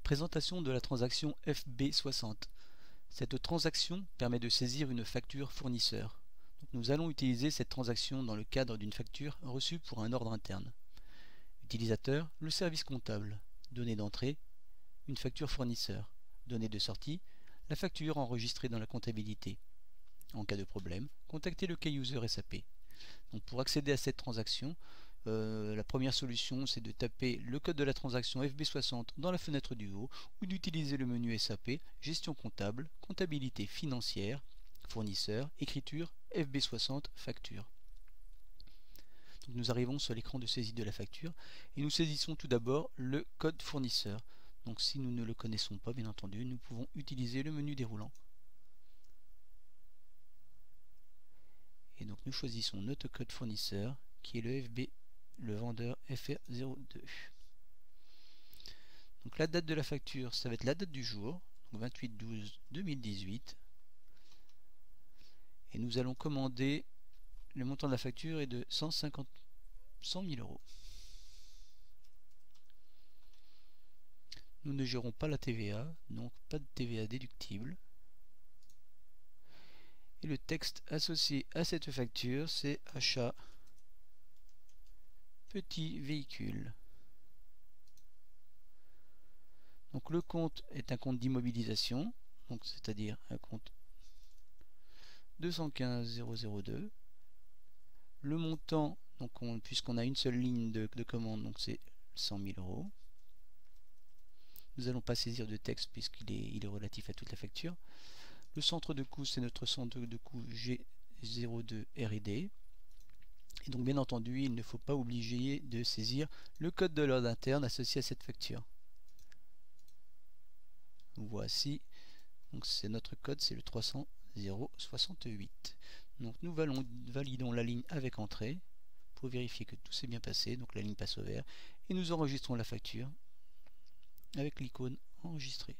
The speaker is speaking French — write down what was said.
Présentation de la transaction FB60. Cette transaction permet de saisir une facture fournisseur. Nous allons utiliser cette transaction dans le cadre d'une facture reçue pour un ordre interne. Utilisateur, le service comptable. Données d'entrée, une facture fournisseur. Données de sortie, la facture enregistrée dans la comptabilité. En cas de problème, contactez le key user SAP. Donc pour accéder à cette transaction, la première solution c'est de taper le code de la transaction FB60 dans la fenêtre du haut ou d'utiliser le menu SAP, gestion comptable, comptabilité financière, fournisseur, écriture, FB60, facture. Donc nous arrivons sur l'écran de saisie de la facture et nous saisissons tout d'abord le code fournisseur. Donc si nous ne le connaissons pas, bien entendu, nous pouvons utiliser le menu déroulant. Et donc nous choisissons notre code fournisseur qui est le FB, le vendeur FR02. Donc la date de la facture, ça va être la date du jour, donc 28/12/2018. Et nous allons commander, le montant de la facture est de 100 000 euros. Nous ne gérons pas la TVA, donc pas de TVA déductible. Et le texte associé à cette facture, c'est achat petit véhicule. Donc le compte est un compte d'immobilisation, donc c'est-à-dire un compte 215 002. Le montant, donc puisqu'on a une seule ligne de commande, donc c'est 100 000 euros. Nous n'allons pas saisir de texte puisqu'il est relatif à toute la facture. Le centre de coût, c'est notre centre de coût G02 R&D. Et donc bien entendu, il ne faut pas oublier de saisir le code de l'ordre interne associé à cette facture. Voici, donc c'est notre code, c'est le 300 068. Donc nous validons la ligne avec entrée pour vérifier que tout s'est bien passé. Donc la ligne passe au vert et nous enregistrons la facture avec l'icône enregistrée.